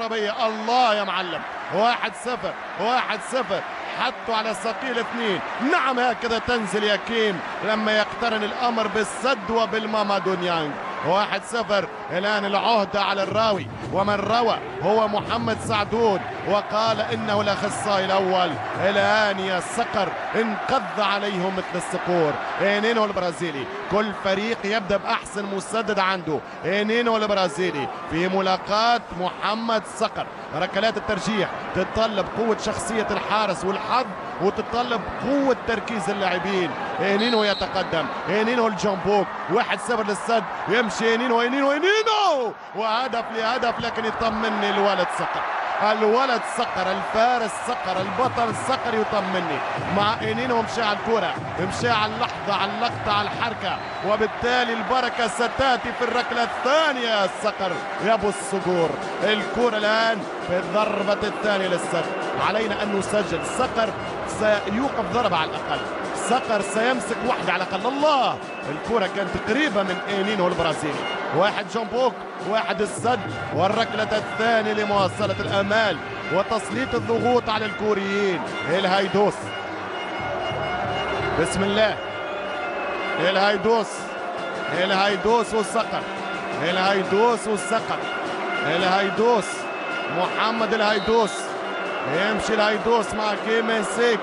العربية. الله يا معلم، 1-0 1-0، حطوا على ثقيل 2. نعم هكذا تنزل يا كيم لما يقترن الأمر بالسد وبالمامادو نيانغ. 1-0. الآن العهدة على الراوي، ومن روى هو محمد سعدون وقال إنه الأخصائي الأول. الآن يا الصقر انقض عليهم مثل الصقور. إنينو البرازيلي، كل فريق يبدأ بأحسن مسدد عنده. إنينو البرازيلي في ملاقاة محمد صقر. ركلات الترجيح تتطلب قوة شخصية الحارس والحظ، وتتطلب قوة تركيز اللاعبين. إنينو يتقدم، إنينو الجامبوك، 1-0 للسد. يمشي إنينو وهدف لهدف، لكن يطمني الولد صقر، الولد صقر، الفارس صقر، البطل صقر يطمني. مع إنينو مشى على الكرة، مشى على اللحظة، على اللقطة، على الحركة، وبالتالي البركة ستأتي في الركلة الثانية. الصقر يا ابو الصقور. الكرة الآن في الضربة الثانية للسد، علينا أن نسجل. الصقر سيوقف ضربة على الأقل، صقر سيمسك واحدة على الأقل. الله، الكرة كانت قريبة من إنينو البرازيلي. 1 جامبوك، 1 السد، والركلة الثانية لمواصلة الأمال وتسليط الضغوط على الكوريين. الهيدوس، بسم الله، الهيدوس، الهيدوس والصقر، الهيدوس والصقر، الهيدوس، محمد الهيدوس، يمشي الهيدوس مع كيمن سيك.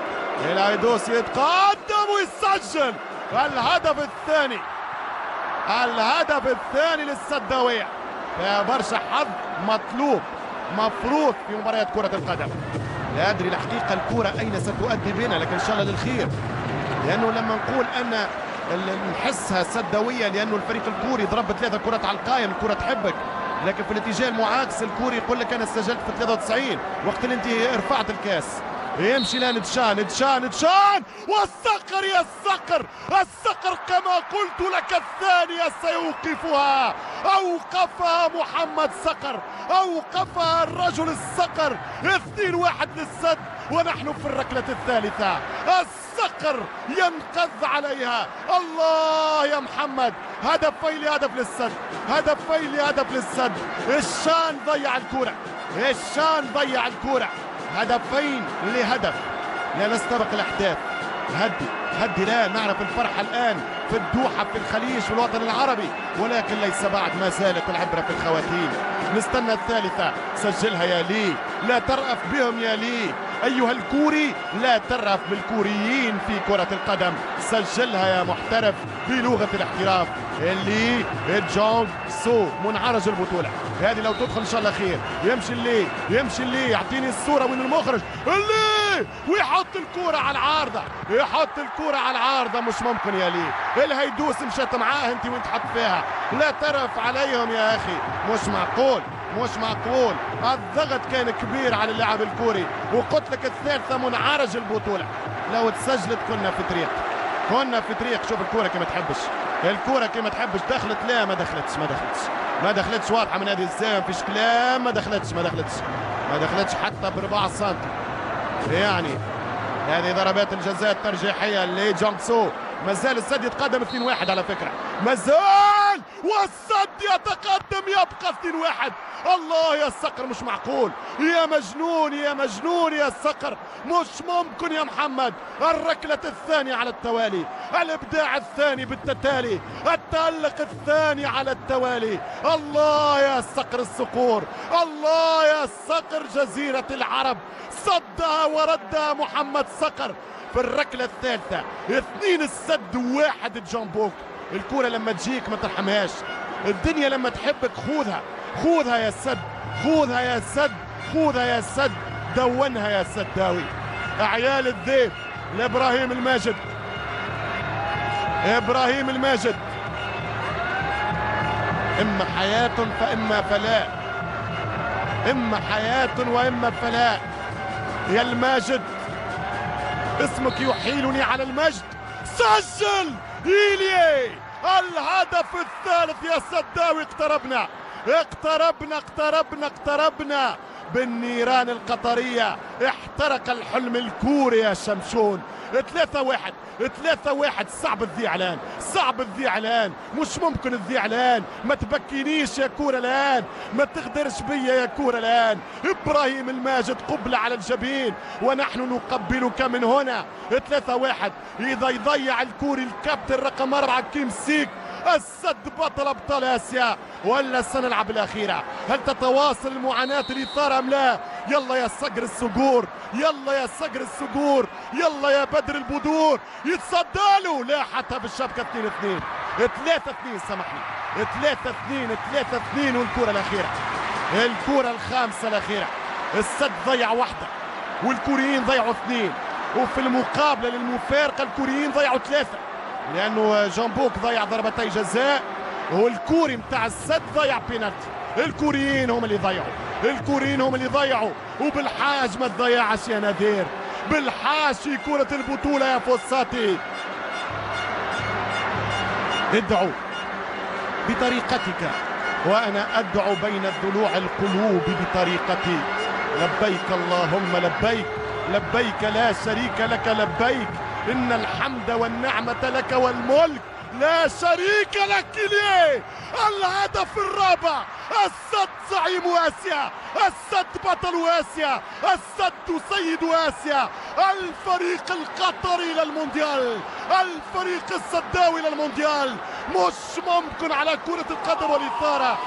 الهيدوس يتقدم ويسجل الهدف الثاني، الهدف الثاني للسداوية. برشا حظ مطلوب مفروض في مباريات كرة القدم. لا أدري الحقيقة الكرة أين ستؤدي بنا، لكن إن شاء الله للخير، لأنه لما نقول أن نحسها سداوية لأنه الفريق الكوري ضرب 3 كرات على القائم، الكرة تحبك، لكن في الاتجاه المعاكس الكوري يقول لك أنا سجلت في 93 وقت اللي أنت رفعت الكاس. يمشي لان دشان والصقر يا الصقر، الصقر كما قلت لك الثانية سيوقفها. أوقفها محمد صقر، أوقفها الرجل الصقر. 2-1 للسد ونحن في الركلة الثالثة. الصقر ينقض عليها. الله يا محمد، هدفين لهدف للسد، هدفين لهدف للسد. الشان ضيع الكرة، الشان ضيع الكرة. هدفين لهدف. لا نستبق الأحداث، هدي لا نعرف الفرحة الآن في الدوحة، في الخليج، في الوطن العربي، ولكن ليس بعد، ما زالت العبرة في الخواتيم. نستنى الثالثة. سجلها يا لي، لا ترأف بهم يا لي أيها الكوري، لا ترأف بالكوريين في كرة القدم. سجلها يا محترف بلغة الاحتراف. اللي جونغ سو منعرج البطولة هذه، لو تدخل إن شاء الله خير. يمشي اللي، يمشي اللي، يعطيني الصورة من المخرج. اللي ويحط الكرة على العارضة، يحط الكرة على العارضة. مش ممكن يا لي، الهيدوس مشات معاه انت وين تحط فيها. لا ترف عليهم يا أخي، مش معقول، مش معقول. الضغط كان كبير على اللاعب الكوري، وقلت لك الثالثة منعرج البطولة. لو تسجلت كنا في طريق، كنا في طريق. شوف الكرة كما تحبش، الكرة كما تحبش. دخلت؟ لا ما دخلتش، ما دخلتش، ما دخلتش. واضحة من هذه الزاوية، ما فيش كلام. ما دخلتش، ما دخلتش، ما دخلتش حتى ب4 سنتي. يعني هذه ضربات الجزاء الترجيحية لي جونغ سو. ما زال السد يتقدم 2-1 على فكرة، ما زال، والسد يتقدم يبقى 2-1. الله يا الصقر، مش معقول يا مجنون، يا مجنون يا الصقر، مش ممكن يا محمد. الركلة الثانية على التوالي، الإبداع الثاني بالتتالي، التألق الثاني على التوالي. الله يا الصقر الصقور، الله يا الصقر جزيرة العرب. صدها وردها محمد صقر في الركلة الثالثة. 2 السد و1 الجامبوك. الكرة لما تجيك ما ترحمهاش، الدنيا لما تحبك خذها، خذها يا السد، خذها يا السد، خذها يا السد، دونها يا سداوي. أعيال الذئب لإبراهيم الماجد، إبراهيم الماجد. إما حياة فإما فلاء، إما حياة وإما فلاء. يا الماجد، اسمك يحيلني على المجد. سجل إيليا الهدف الثالث يا سداوي. اقتربنا اقتربنا اقتربنا اقتربنا. بالنيران القطرية. احترق الحلم الكوري يا شمشون. 3-1 3-1. صعب تذيع الآن، صعب تذيع الآن، مش ممكن تذيع الآن. ما تبكينيش يا كورة الآن، ما تغدرش بيا يا كورة الآن. إبراهيم الماجد قبلة على الجبين ونحن نقبلك من هنا. 3-1. إذا يضيع الكوري الكابتن رقم 4 كيم سيك السد بطل ابطال اسيا ولا سنلعب الاخيره؟ هل تتواصل المعاناه اللي صار ام لا؟ يلا يا صقر الصقور، يلا يا صقر الصقور، يلا يا بدر البدور، يتصدى له. لا حتى بالشبكه 2-2 3-2 سامحني 3-2 3-2. والكره الاخيره، الكره الخامسه الاخيره. السد ضيع واحده والكوريين ضيعوا 2، وفي المقابله للمفارقه الكوريين ضيعوا 3، لانه جامبوك ضيع ضربتي جزاء والكوري متاع السد ضيع بينالتي. الكوريين هم اللي ضيعوا، الكوريين هم اللي ضيعوا. وبالحاج ما تضيعش يا نذير، بالحاج في كرة البطولة يا فوساتي. ادعو بطريقتك وانا ادعو بين ضلوع القلوب بطريقتي. لبيك اللهم لبيك، لبيك لا شريك لك لبيك، إن الحمد والنعمة لك والملك لا شريك لك ليه. الهدف الرابع. السد زعيم آسيا، السد بطل آسيا، السد سيد آسيا. الفريق القطري للمونديال، الفريق السداوي للمونديال. مش ممكن على كرة القدم والإثارة